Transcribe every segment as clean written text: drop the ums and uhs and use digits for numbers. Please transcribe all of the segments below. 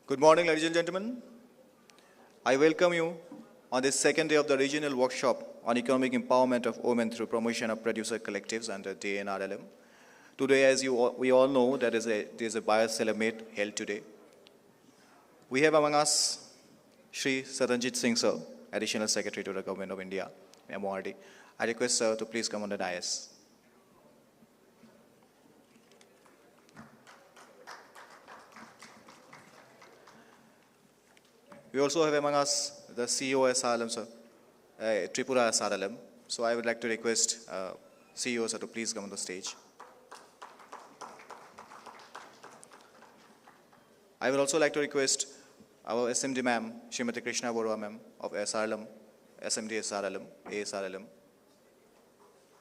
Good morning, ladies and gentlemen. I welcome you on this second day of the regional workshop on economic empowerment of women through promotion of producer collectives under DNRLM. Today, as we all know, there is a Bioseller Meet held today. We have among us Shri Saranjit Singh Sir, Additional Secretary to the Government of India, MORD. I request Sir to please come on the dais. We also have among us the CEO SRLM, sir, Tripura SRLM. So I would like to request CEO sir to please come on the stage. I would also like to request our SMD ma'am, Srimati Krishna Borua ma'am of SRLM, SMD SRLM, ASRLM.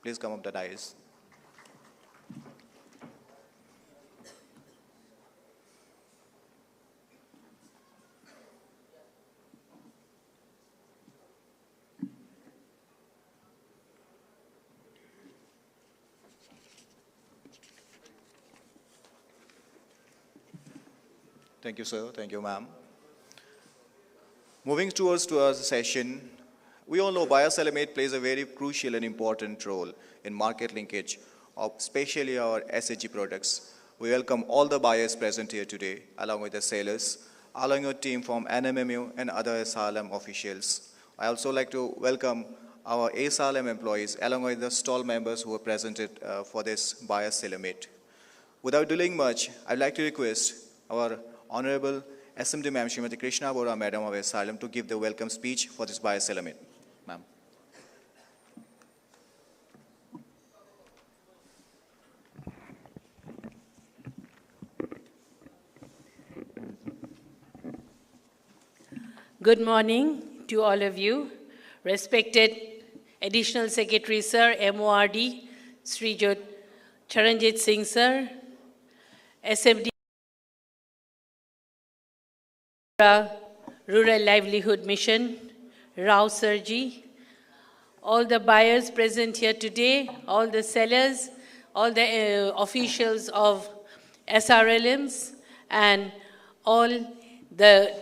Please come up the dais. Thank you, sir. Thank you, ma'am. Moving towards our session, we all know Bioseller Meet plays a very crucial and important role in market linkage of especially our SHG products. We welcome all the buyers present here today, along with the sellers, along with our team from NMMU and other SRLM officials. I also like to welcome our SRLM employees, along with the stall members who are presented for this Bioseller Meet. Without delaying much, I'd like to request our Honorable SMD Ma'am, Srimati Krishna Borua Madam of SRLM to give the welcome speech for this Bioseller Meet. Ma'am. Good morning to all of you. Respected Additional Secretary Sir, MORD, Sri Charanjit Singh Sir, SMD Rural Livelihood Mission, Rao Sirji, all the buyers present here today, all the sellers, all the officials of SRLMs, and all the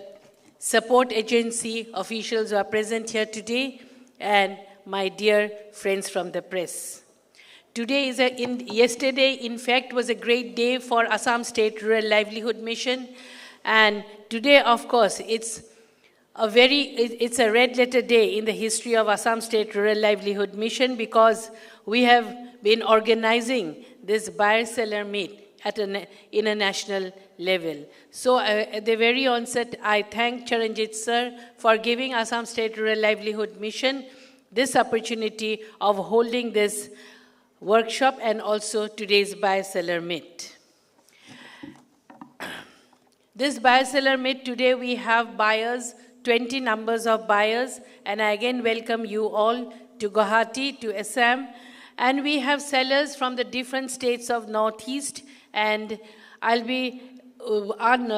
support agency officials who are present here today, and my dear friends from the press. Yesterday, in fact, was a great day for Assam State Rural Livelihood Mission. And today, of course, it's a red letter day in the history of Assam State Rural Livelihood Mission because we have been organizing this Bioseller Meet in a national level. So at the very onset, I thank Charanjit Sir for giving Assam State Rural Livelihood Mission this opportunity of holding this workshop and also today's Bioseller Meet. This Bioseller Meet today we have buyers, 20 numbers of buyers, and I again welcome you all to Guwahati, to Assam. And we have sellers from the different states of Northeast, and I'll be on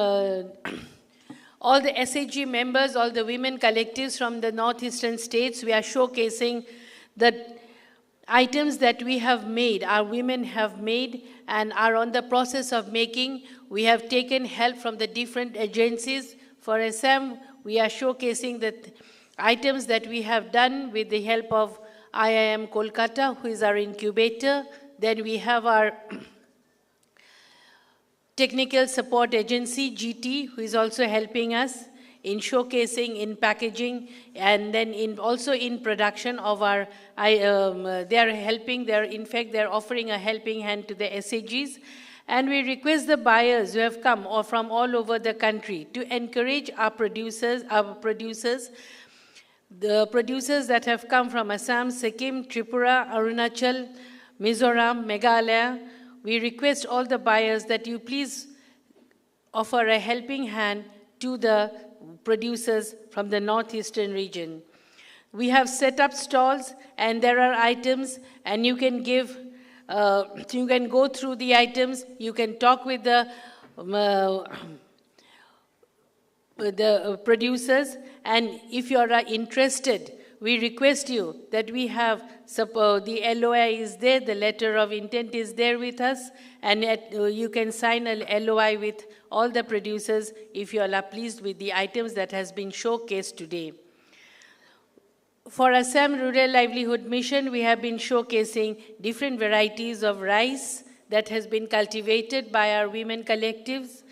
all the SHG members, all the women collectives from the Northeastern states. We are showcasing the items that we have made, our women have made and are on the process of making. We have taken help from the different agencies. For Assam, we are showcasing the items that we have done with the help of IIM Kolkata, who is our incubator. Then we have our technical support agency, GT, who is also helping us in showcasing, in packaging, and then also in production of our, they're offering a helping hand to the SAGs. And we request the buyers who have come from all over the country to encourage our producers, the producers that have come from Assam, Sikkim, Tripura, Arunachal, Mizoram, Meghalaya. We request all the buyers that you please offer a helping hand to the producers from the northeastern region. We have set up stalls and there are items and you can you can go through the items, you can talk with the producers, and if you are interested we request you that we have, the LOI is there, the letter of intent is there with us, and you can sign a LOI with all the producers if you all are pleased with the items that has been showcased today. For Assam Rural Livelihood Mission, we have been showcasing different varieties of rice that has been cultivated by our women collectives.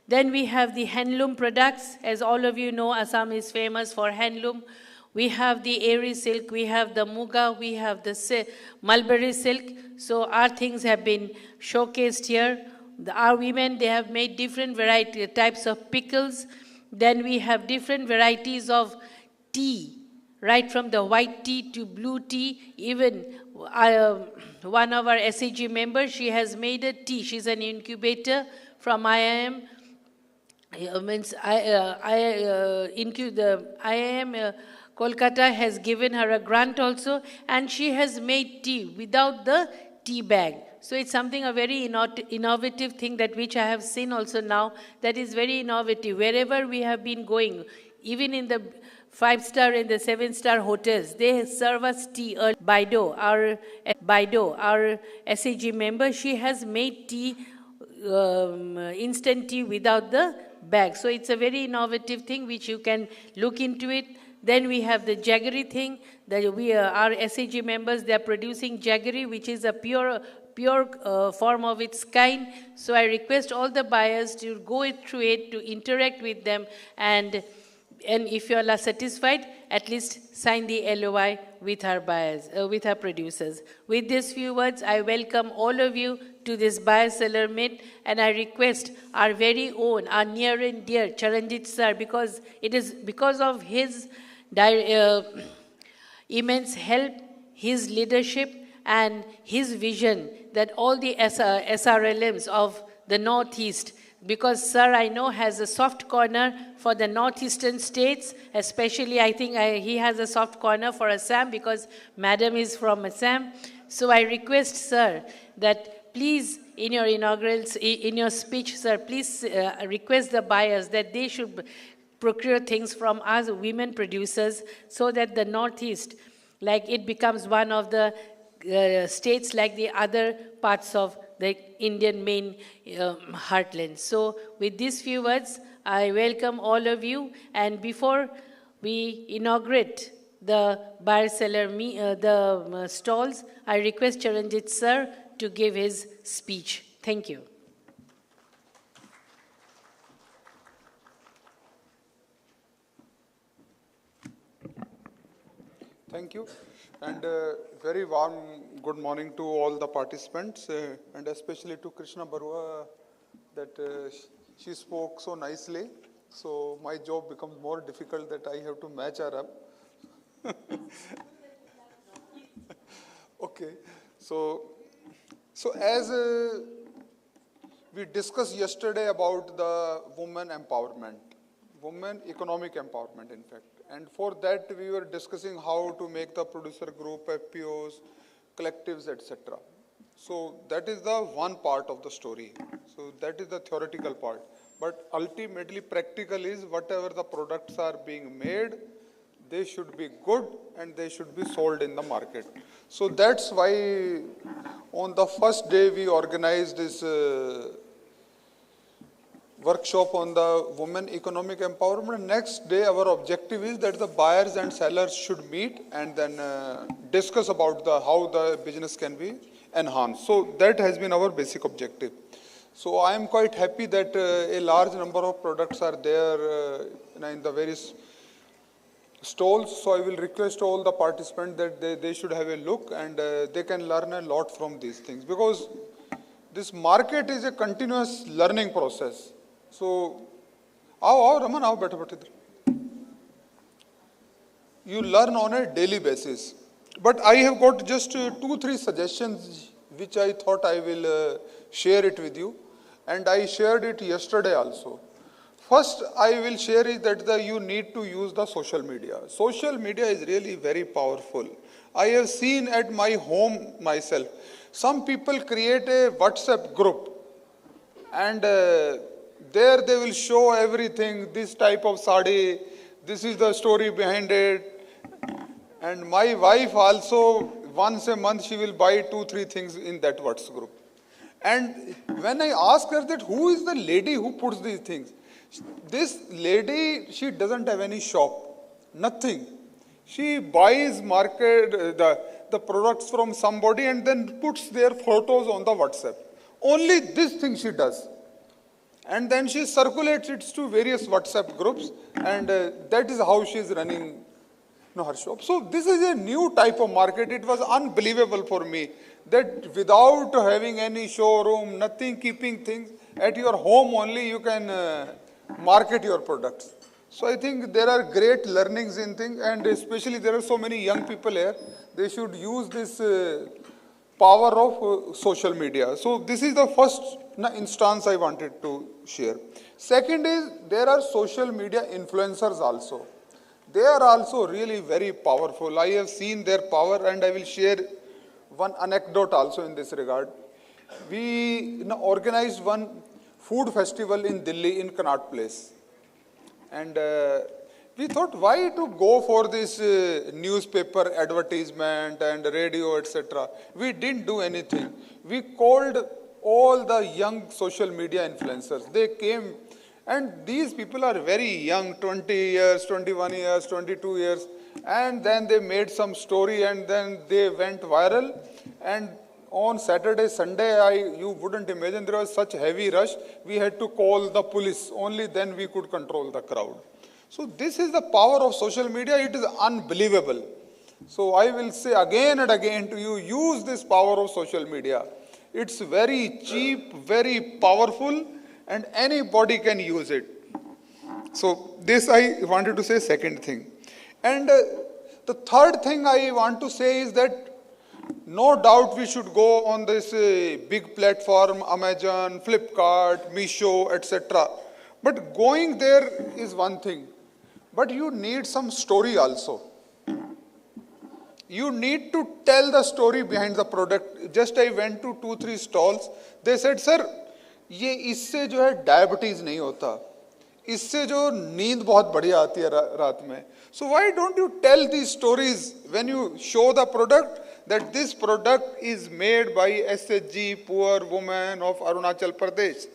Then we have the handloom products. As all of you know, Assam is famous for handloom. We have the Eri silk, we have the Muga, we have the mulberry silk. So our things have been showcased here. Our women, they have made different types of pickles. Then we have different varieties of tea, right from the white tea to blue tea. Even one of our SAG members, she has made a tea. She's an incubator from IIM. IIM Kolkata has given her a grant also, and she has made tea without the tea bag. So it's something, a very innovative thing that which I have seen also now, that is very innovative. Wherever we have been going, even in the 5-star and the 7-star hotels, they serve us tea. Baido, our SAG member, she has made tea, instant tea without the bag. So it's a very innovative thing which you can look into it. Then we have the jaggery thing. Our SAG members, they are producing jaggery, which is a pure form of its kind. So I request all the buyers to go through it, to interact with them, and if you all are satisfied, at least sign the LOI with our buyers, with our producers. With these few words, I welcome all of you to this buyer-seller meet, and I request our very own, our near and dear Charanjit sir, because it is because of his immense help, his leadership, and his vision that all the SRLMs of the Northeast, because sir, I know, has a soft corner for the northeastern states, especially I think he has a soft corner for Assam because madam is from Assam. So I request sir that please in your speech, sir, please request the buyers that they should procure things from us women producers so that the Northeast, like it becomes one of the states like the other parts of the Indian main heartland. So with these few words, I welcome all of you. And before we inaugurate the buyer-seller stalls, I request Charanjit sir to give his speech. Thank you. Thank you. And very warm good morning to all the participants, and especially to Krishna Barua, that she spoke so nicely. So my job becomes more difficult that I have to match her up. Okay. So as we discussed yesterday about the women empowerment, women economic empowerment, in fact. And for that, we were discussing how to make the producer group, FPOs, collectives, etc. So that is the one part of the story. So that is the theoretical part. But ultimately, practical is whatever the products are being made, they should be good and they should be sold in the market. So that's why on the first day we organized this workshop on the women economic empowerment. Next day, our objective is that the buyers and sellers should meet and then discuss about how the business can be enhanced. So that has been our basic objective. So I am quite happy that a large number of products are there in the various stalls. So I will request all the participants that they should have a look and they can learn a lot from these things, because this market is a continuous learning process. So, Raman, you learn on a daily basis. But I have got just 2-3 suggestions which I thought I will share it with you. And I shared it yesterday also. First, I will share is that you need to use the social media. Social media is really very powerful. I have seen at my home myself, some people create a WhatsApp group and there they will show everything, this type of sari, this is the story behind it, And my wife also, once a month, she will buy 2-3 things in that WhatsApp group. And when I ask her that who is the lady who puts these things, this lady, she doesn't have any shop, nothing. She buys the products from somebody and then puts their photos on the WhatsApp. Only this thing she does. And then she circulates it to various WhatsApp groups, and that is how she is running her shop. So this is a new type of market. It was unbelievable for me that without having any showroom, nothing, keeping things at your home only, you can market your products. So I think there are great learnings in things, and especially there are so many young people here. They should use this power of social media. So this is the first instance I wanted to share. Second is there are social media influencers also. They are also really very powerful. I have seen their power, and I will share one anecdote also in this regard. We organized one food festival in Delhi in Connaught Place. And we thought, why to go for this newspaper advertisement and radio, etc. We didn't do anything. We called all the young social media influencers. They came, and these people are very young, 20 years, 21 years, 22 years. And then they made some story, and then they went viral. And on Saturday, Sunday, you wouldn't imagine there was such heavy rush. We had to call the police. Only then we could control the crowd. So this is the power of social media. It is unbelievable. So I will say again and again to you, use this power of social media. It's very cheap, very powerful, and anybody can use it. So this I wanted to say second thing. And the third thing I want to say is that no doubt we should go on this big platform, Amazon, Flipkart, Meesho, etc. But going there is one thing. But you need some story also. You need to tell the story behind the product. Just I went to 2-3 stalls. They said, sir, ये इससे जो है diabetes नहीं होता. इससे जो नींद बहुत बढ़िया आती है रात में. So why don't you tell these stories when you show the product that this product is made by SHG, poor woman of Arunachal Pradesh.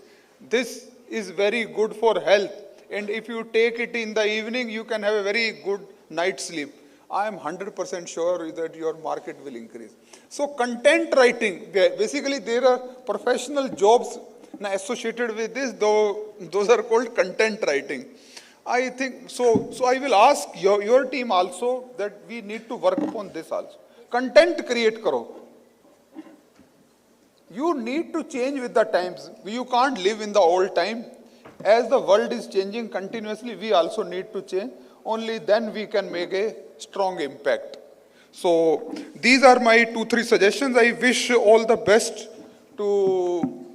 This is very good for health. And if you take it in the evening, you can have a very good night's sleep. I am 100% sure that your market will increase. So content writing, basically there are professional jobs associated with this, though those are called content writing. I think, so I will ask your team also that we need to work upon this also. Content create karo. You need to change with the times. You can't live in the old time. As the world is changing continuously, we also need to change. Only then we can make a strong impact. So these are my 2-3 suggestions. I wish all the best to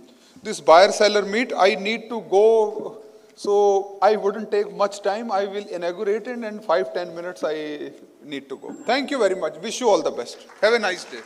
this buyer-seller meet. I need to go, so I wouldn't take much time. I will inaugurate it, and in 5-10 minutes I need to go. Thank you very much. Wish you all the best. Have a nice day.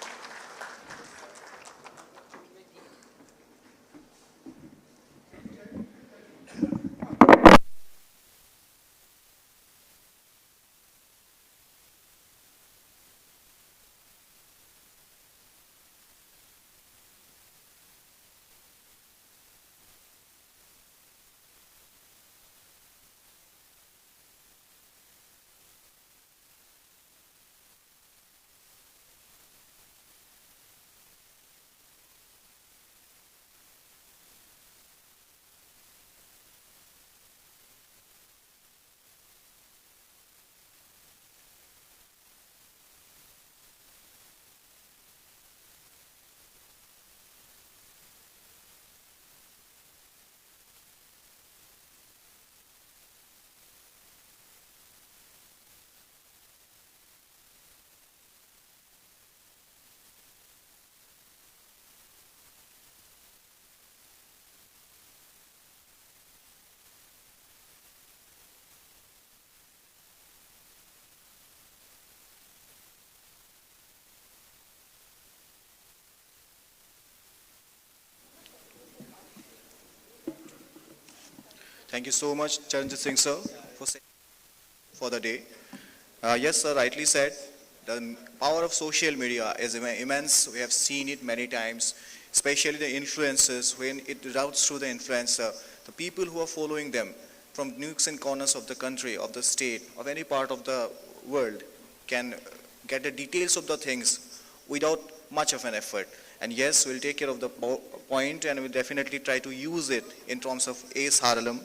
Thank you so much, Charanjit Singh sir, for the day. Yes, sir, rightly said The power of social media is immense. We have seen it many times, especially the influencers. When it routes through the influencer, the people who are following them from nooks and corners of the country, of the state, of any part of the world can get the details of the things without much of an effort. And yes, we'll take care of the point and we'll definitely try to use it in terms of ACE Harlem.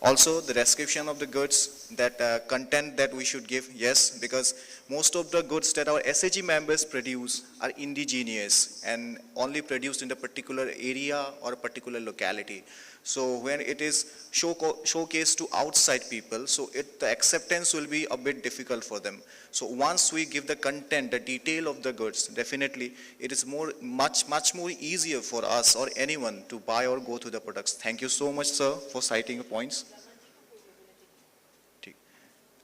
Also, the description of the goods, that content that we should give, yes, because most of the goods that our SAG members produce are indigenous and only produced in a particular area or a particular locality. So when it is showcased to outside people, so the acceptance will be a bit difficult for them. So once we give the content, the detail of the goods, definitely it is much more easier for us or anyone to buy or go to the products. Thank you so much, sir, for citing the points.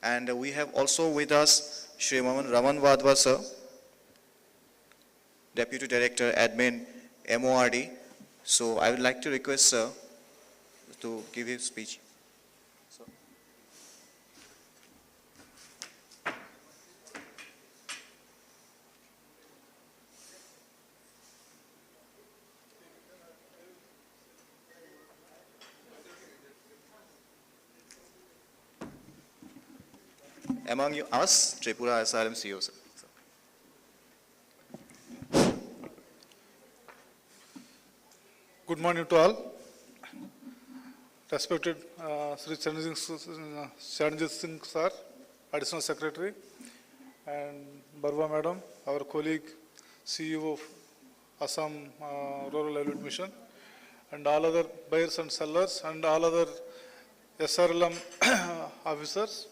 And we have also with us Shri Raman Vadva, sir, Deputy Director, Admin, MORD. So I would like to request, sir, to give his speech. Among us, Tripura SRM CEO, sir. Good morning to all. Respected Sri Charanjit Singh sir, Additional Secretary, and Barwa Madam, our colleague, CEO of Assam Rural Livelihood Mission, and all other buyers and sellers, and all other SRLM officers.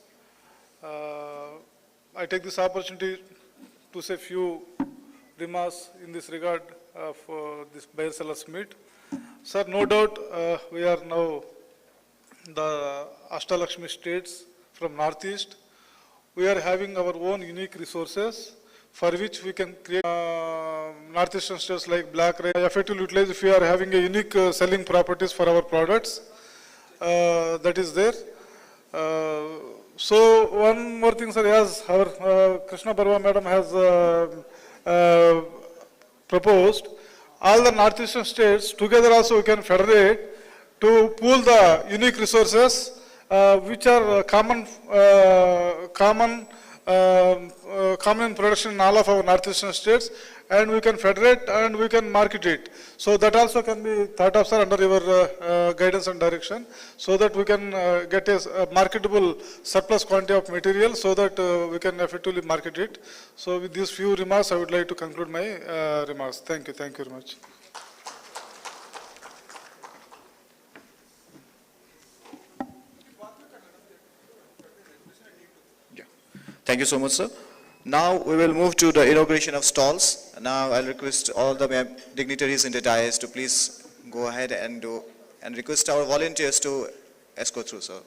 I take this opportunity to say few remarks in this regard for this buyer sellers meet. Sir, no doubt we are now the Ashtalakshmi states from Northeast. We are having our own unique resources for which we can create Northeastern states like black rice effectively utilize if we are having a unique selling properties for our products. That is there. So one more thing, sir, as our Krishna Barwa Madam has proposed, all the Northeastern states together also we can federate to pool the unique resources which are common in production in all of our Northeastern states, and we can federate and we can market it. So that also can be thought of, sir, under your guidance and direction, so that we can get a marketable surplus quantity of material so that we can effectively market it. So with these few remarks, I would like to conclude my remarks. Thank you. Thank you very much. Thank you so much, sir. Now we will move to the inauguration of stalls. Now I'll request all the dignitaries in the dais to please go ahead and request our volunteers to escort through, sir.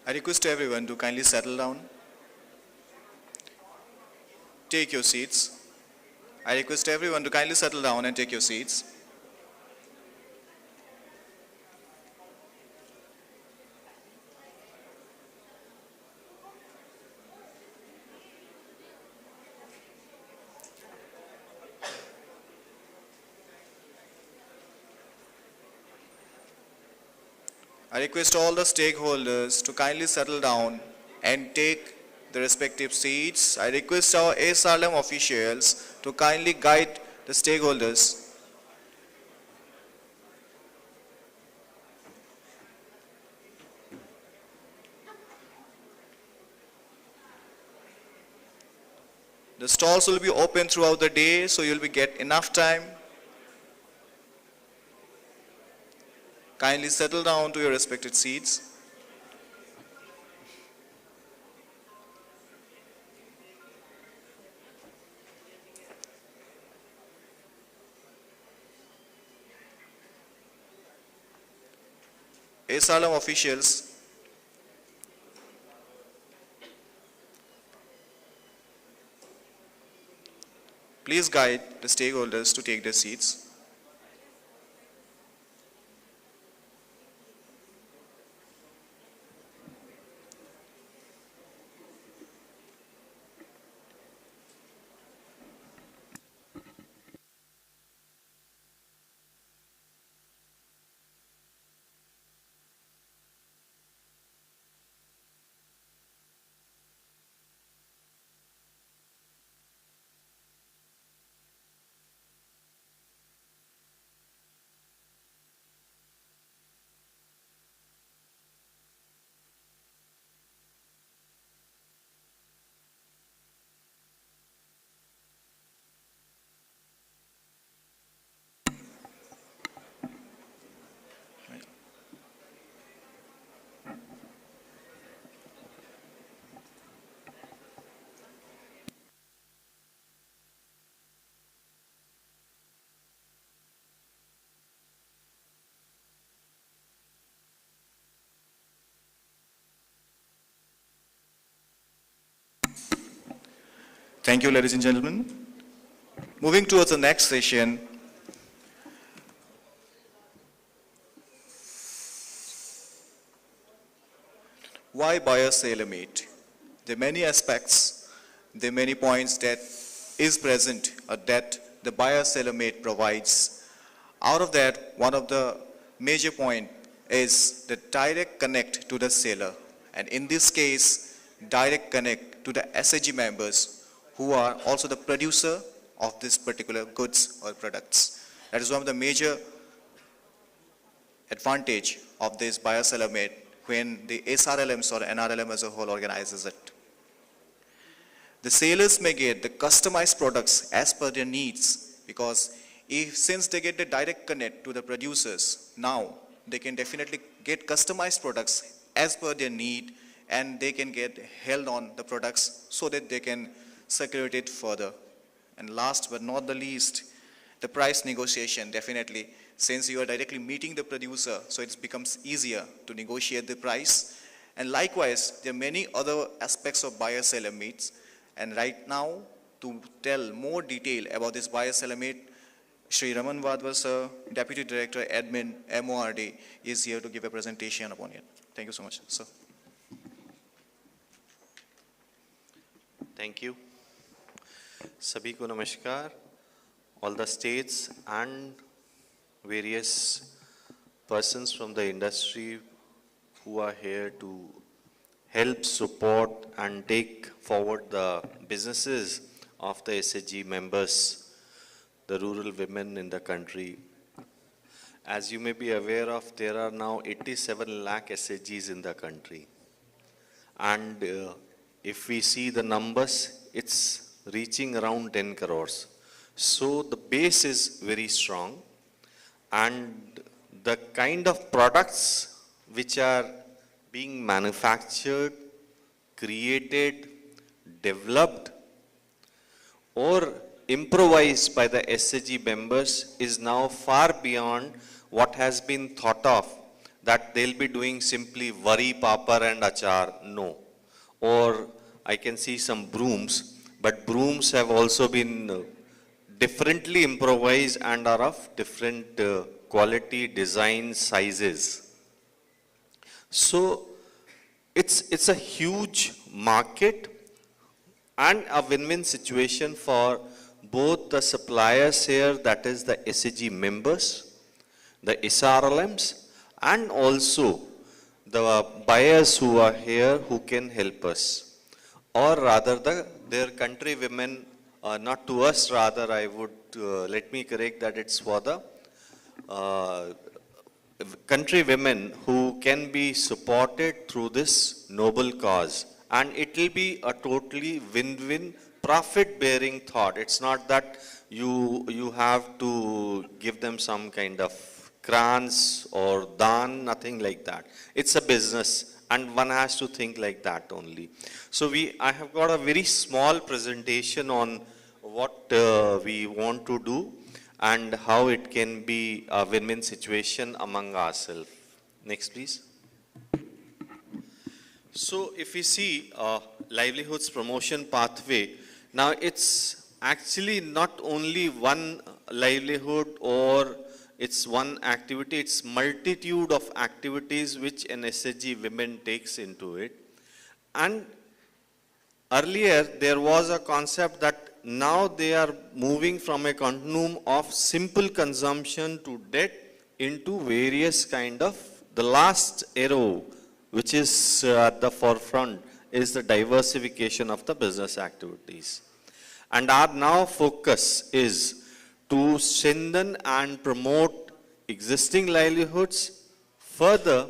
I request everyone to kindly settle down. Take your seats. I request everyone to kindly settle down and take your seats. I request all the stakeholders to kindly settle down and take the respective seats. I request our SRLM officials to kindly guide the stakeholders. The stalls will be open throughout the day, so you'll be get enough time. Kindly settle down to your respected seats. SRLM officials, please guide the stakeholders to take their seats. Thank you, ladies and gentlemen. Moving towards the next session, why buyers tailor meet? There are many aspects, there are many points that is present or that the buyer seller mate provides. Out of that, one of the major point is the direct connect to the seller. And in this case, direct connect to the SHG members who are also the producer of this particular goods or products. That is one of the major advantage of this buyer-seller mate when the SRLMs or NRLM as a whole organizes it. The sellers may get the customized products as per their needs, because since they get the direct connect to the producers, now they can definitely get customized products as per their need, and they can get held on the products so that they can circulate it further. And last but not the least, the price negotiation. Definitely, since you are directly meeting the producer, so it becomes easier to negotiate the price. And likewise, there are many other aspects of buyer-seller meets. And right now, to tell more detail about this buyer-seller meet, Shri Raman Vadwar sir, Deputy Director Admin MORD, is here to give a presentation upon it. Thank you so much, sir. Thank you. Sabhi ko namaskar. All the states and various persons from the industry who are here to help, support and take forward the businesses of the SHG members, the rural women in the country. As you may be aware of, there are now 87 lakh SHGs in the country. And if we see the numbers, it's reaching around 10 crores. So the base is very strong, and the kind of products which are being manufactured, created, developed or improvised by the SHG members is now far beyond what has been thought of that they'll be doing simply worry, papar and achar. No. Or I can see some brooms, but brooms have also been differently improvised and are of different quality, design, sizes. So it's a huge market and a win-win situation for both the suppliers here, that is the SAG members, the SRLMs, and also the buyers who are here who can help us. Or rather their country women, not to us rather, I would, let me correct that it's for the country women who can be supported through this noble cause. And it will be a totally win-win, profit-bearing thought. It's not that you have to give them some kind of grants or daan, nothing like that. It's a business and one has to think like that only. So I have got a very small presentation on what we want to do and how it can be a win-win situation among ourselves. Next, please. So if we see livelihoods promotion pathway, now it's actually not only one livelihood or it's one activity, it's multitude of activities which an SAG women takes into it. And earlier there was a concept that now they are moving from a continuum of simple consumption to debt into various kind of, the last arrow which is at the forefront is the diversification of the business activities. And our now focus is to strengthen and promote existing livelihoods, further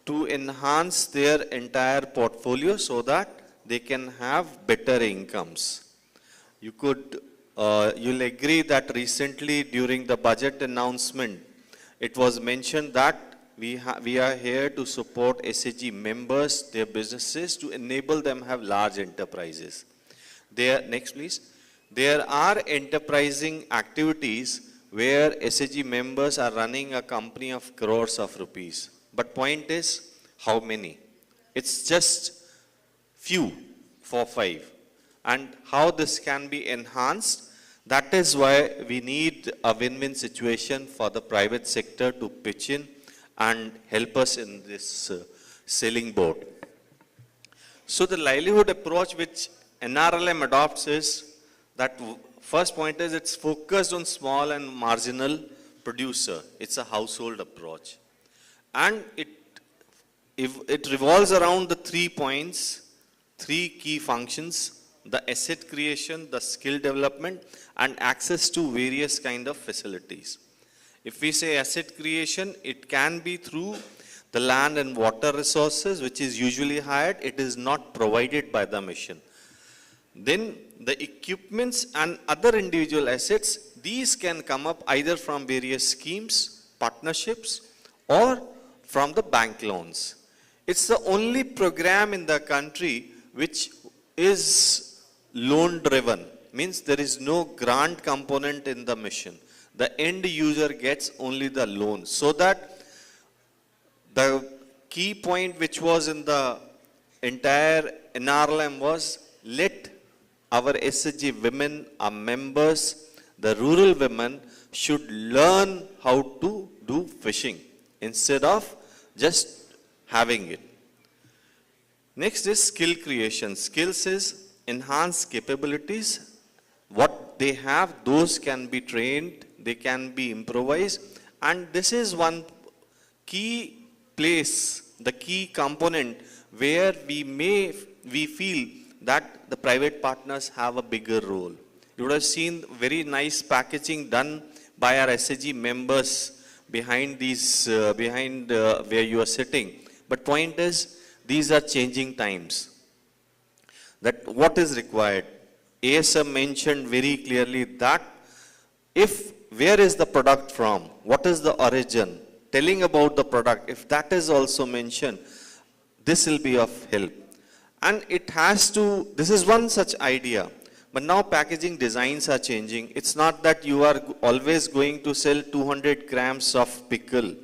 to enhance their entire portfolio so that they can have better incomes. You'll agree that recently during the budget announcement, it was mentioned that we are here to support SAG members, their businesses, to enable them have large enterprises. Next please. There are enterprising activities where SAG members are running a company of crores of rupees. But point is, how many? It's just few, 4, 5. And how this can be enhanced, that is why we need a win-win situation for the private sector to pitch in and help us in this sailing boat. So the livelihood approach which NRLM adopts is that first point is it's focused on small and marginal producer. It's a household approach. And it revolves around the 3 points, 3 key functions: the asset creation, the skill development, and access to various kind of facilities. If we say asset creation, it can be through the land and water resources, which is usually hired. It is not provided by the mission. Then the equipments and other individual assets, these can come up either from various schemes, partnerships, or from the bank loans. It's the only program in the country which is loan driven, means there is no grant component in the mission. The end user gets only the loan, so that the key point which was in the entire NRLM was, let our SAG women, our members, the rural women should learn how to do fishing instead of just having it. Next is skill creation. Skills is enhanced capabilities. What they have, those can be trained, they can be improvised. And this is one key place, the key component where we feel that the private partners have a bigger role. You would have seen very nice packaging done by our SAG members behind where you are sitting. But point is, these are changing times. That what is required? ASM mentioned very clearly that where is the product from? What is the origin? Telling about the product, if that is also mentioned, this will be of help. And it has to, this is one such idea. But now packaging designs are changing. It's not that you are always going to sell 200 grams of pickle.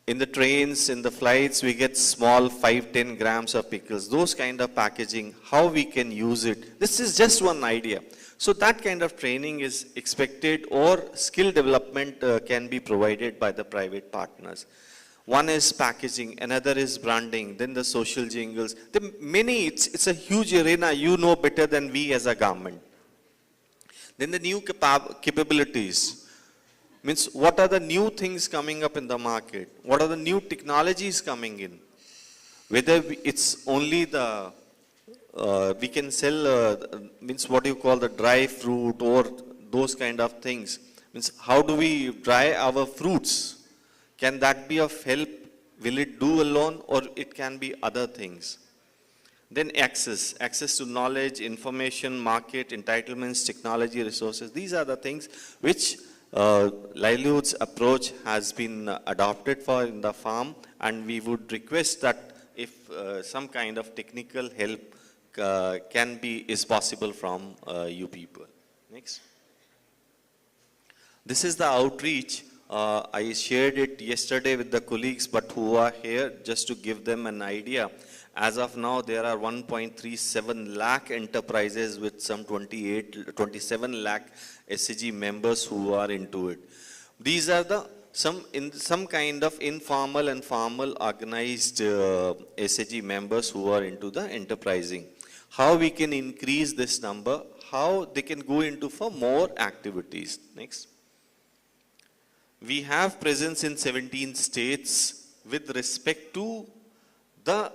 in the trains, in the flights, we get small 5, 10 grams of pickles. Those kind of packaging, how we can use it. This is just one idea. So that kind of training is expected, or skill development can be provided by the private partners. One is packaging, another is branding, then the social jingles. It's a huge arena, you know better than we as a government. Then the new capabilities. Means what are the new things coming up in the market? What are the new technologies coming in? Whether it's only the, we can sell, means what you call the dry fruit or those kind of things. Means how do we dry our fruits? Can that be of help? Will it do alone, or it can be other things? Then access to knowledge, information, market, entitlements, technology, resources. These are the things which Livelihoods approach has been adopted for in the farm, and we would request that if some kind of technical help is possible from you people. Next. This is the outreach. I shared it yesterday with the colleagues, but who are here, just to give them an idea. As of now, there are 1.37 lakh enterprises with some 27 lakh SCG members who are into it. These are the some kind of informal and formal organized SCG members who are into the enterprising. How we can increase this number? How they can go into for more activities? Next. We have presence in 17 states with respect to the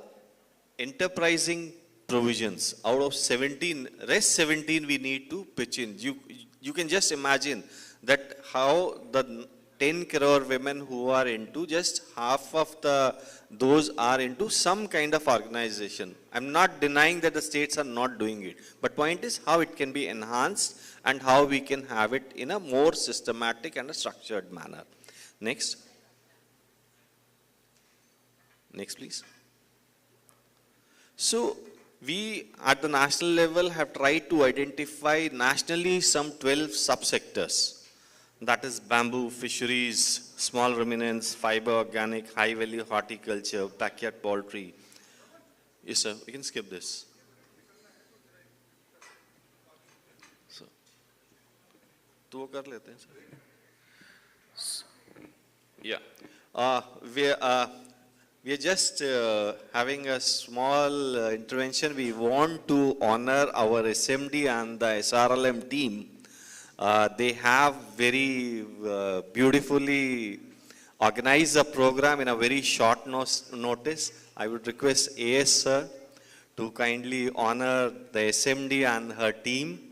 enterprising provisions. Out of 17, rest 17 we need to pitch in. You can just imagine that how the 10 crore women who are into, just half of those are into some kind of organization. I'm not denying that the states are not doing it, but point is how it can be enhanced and how we can have it in a more systematic and a structured manner. Next. Next, please. So, we at the national level have tried to identify nationally some 12 subsectors. That is bamboo, fisheries, small ruminants, fiber, organic, high value horticulture, backyard poultry. Yes, sir, we can skip this. So, तो वो कर लेते हैं sir. Yeah. We are just having a small intervention. We want to honor our SMD and the SRLM team. They have very beautifully organized the program in a very short notice. I would request AS sir to kindly honor the SMD and her team.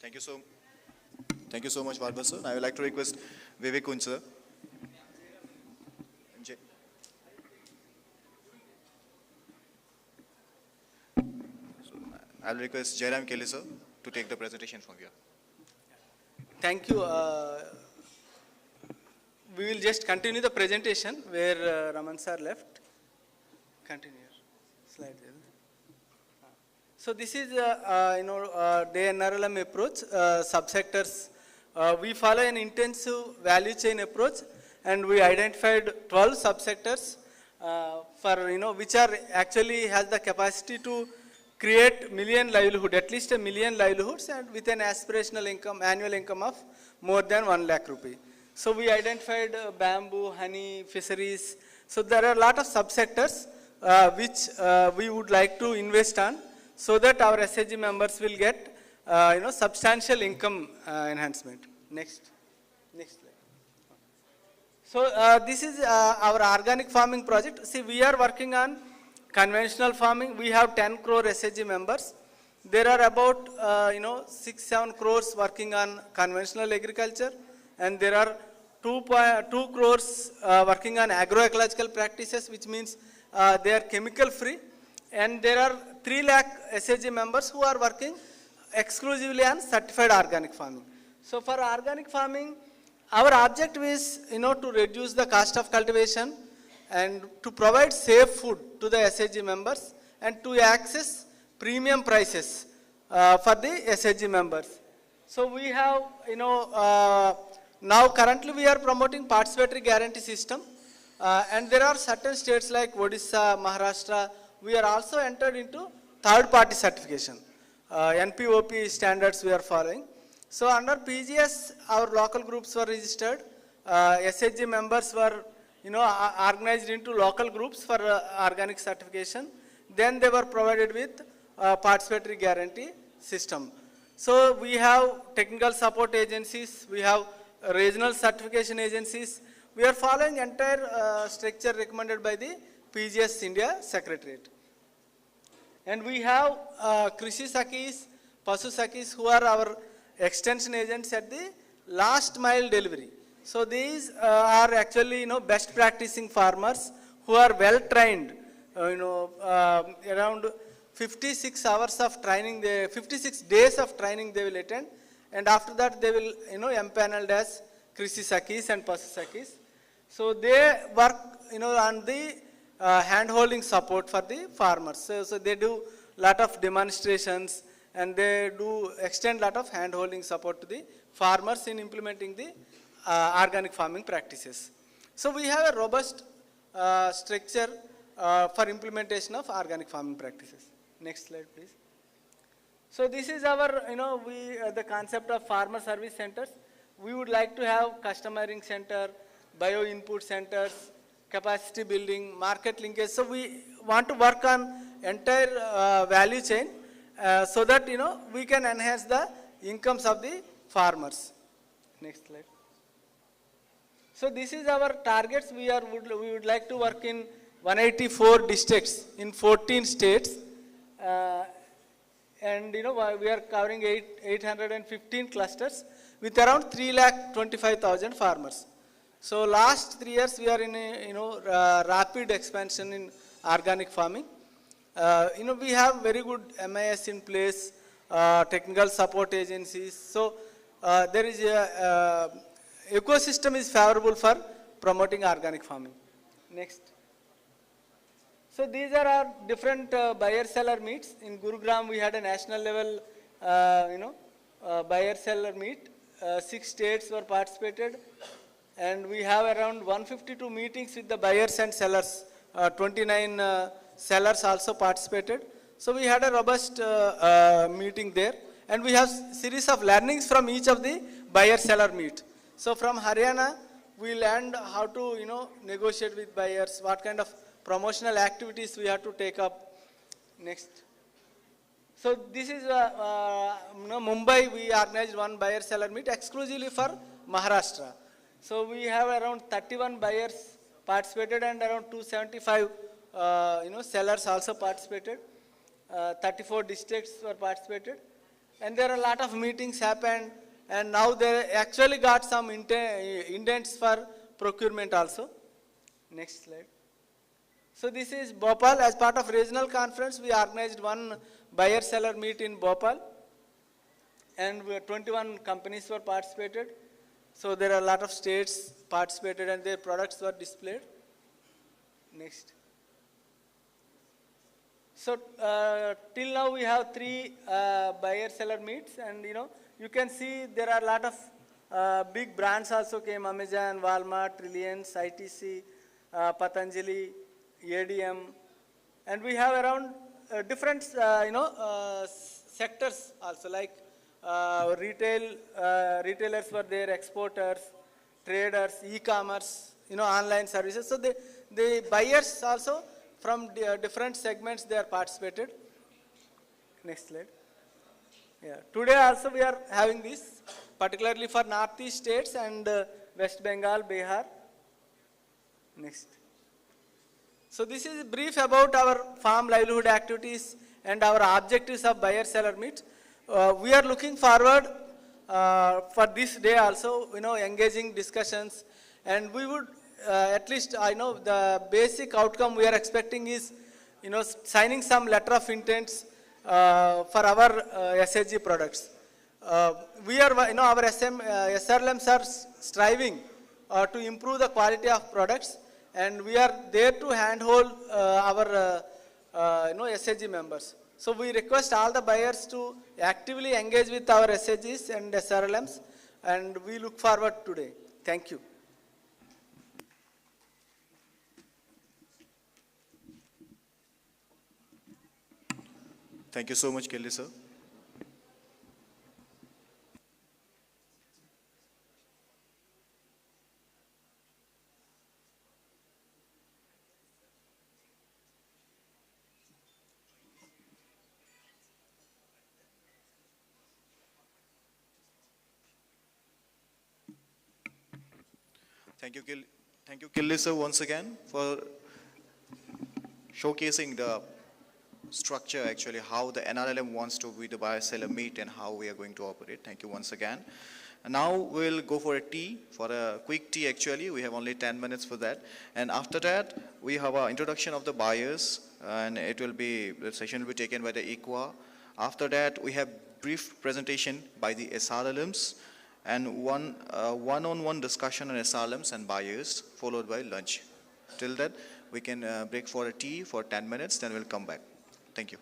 Thank you so much, Varbha sir. I would like to request Vivek Kunj sir. Jay. I will request Jairam Kelly sir to take the presentation from here. Thank you. We will just continue the presentation where Raman sir left. Continue. Slide there. So this is, DNRLM approach, subsectors. We follow an intensive value chain approach, and we identified 12 subsectors which are actually has the capacity to create million livelihood, at least 1 million livelihoods, and with an aspirational income, annual income of more than 1 lakh rupee. So we identified bamboo, honey, fisheries. So there are a lot of subsectors which we would like to invest on, so that our SHG members will get, substantial income enhancement. Next slide. So this is our organic farming project. See, we are working on conventional farming. We have 10 crore SHG members. There are about, 6-7 crores working on conventional agriculture, and there are 2 crores working on agroecological practices, which means they are chemical free. And there are 3 lakh SHG members who are working exclusively on certified organic farming. So for organic farming, our objective is, to reduce the cost of cultivation and to provide safe food to the SHG members and to access premium prices for the SHG members. So we have, now currently we are promoting participatory guarantee system, and there are certain states like Odisha, Maharashtra. We are also entered into third-party certification. NPOP standards we are following. So under PGS, our local groups were registered. SHG members were, organized into local groups for organic certification. Then they were provided with participatory guarantee system. So we have technical support agencies. We have regional certification agencies. We are following entire structure recommended by the PGS India Secretariat. And we have Krishi Sakhis, Pasu Sakhis, who are our extension agents at the last mile delivery. So these are actually, best practicing farmers who are well trained, around 56 hours of training, 56 days of training they will attend. And after that they will, empaneled as Krishi Sakhis and Pasu Sakhis. So they work, on the hand-holding support for the farmers. So they do lot of demonstrations, and they do extend lot of hand-holding support to the farmers in implementing the organic farming practices. So we have a robust structure for implementation of organic farming practices. Next slide, please. So this is our, the concept of farmer service centers. We would like to have customizing center, bio input centers, capacity building, market linkage. So we want to work on entire value chain so that, we can enhance the incomes of the farmers. Next slide. So this is our targets. We would like to work in 184 districts in 14 states. And, we are covering 815 clusters with around 3,25,000 farmers. So last 3 years we are in a, rapid expansion in organic farming. We have very good MIS in place, technical support agencies. So there is a ecosystem is favorable for promoting organic farming. Next. So these are our different buyer-seller meets. In Gurugram we had a national level, buyer-seller meet. 6 states were participated. And we have around 152 meetings with the buyers and sellers. 29 sellers also participated. So we had a robust meeting there. And we have series of learnings from each of the buyer-seller meet. So from Haryana, we learned how to, negotiate with buyers, what kind of promotional activities we have to take up. Next. So this is Mumbai. We organized one buyer-seller meet exclusively for Maharashtra. So we have around 31 buyers participated and around 275 sellers also participated. 34 districts were participated. and there are a lot of meetings happened, and now they actually got some indents for procurement also. Next slide. So this is Bhopal. As part of regional conference, we organized one buyer-seller meet in Bhopal, and 21 companies were participated. So there are a lot of states participated, and their products were displayed. Next. So till now we have 3 buyer-seller meets, and you can see there are a lot of big brands also came: Amazon, Walmart, Reliance, ITC, Patanjali, ADM, and we have around different sectors also, like retailers were there, exporters, traders, e-commerce, online services. So the buyers also from different segments, they are participated. Next slide. Yeah. Today also we are having this, particularly for Northeast states and West Bengal, Bihar. Next. So this is brief about our farm livelihood activities and our objectives of buyer-seller meet. We are looking forward for this day also, engaging discussions, and we would at least, I know the basic outcome we are expecting is, signing some letter of intents for our SHG products. We are, our SRLMs are striving to improve the quality of products, and we are there to handhold our SHG members. So we request all the buyers to actively engage with our SHGs and SRLMs, and we look forward today. Thank you. Thank you so much, Kelly sir. Thank you, Kelly sir, once again for showcasing the structure, actually, how the NRLM wants to be the buyer-seller meet and how we are going to operate. Thank you once again. And now we'll go for a tea, for a quick tea actually. We have only 10 minutes for that. And after that, we have an introduction of the buyers, and the session will be taken by the ICWA. After that, we have brief presentation by the SRLMs, and one-on-one discussion on SRLMs and buyers, followed by lunch. Till then, we can break for a tea for 10 minutes, then we'll come back. Thank you.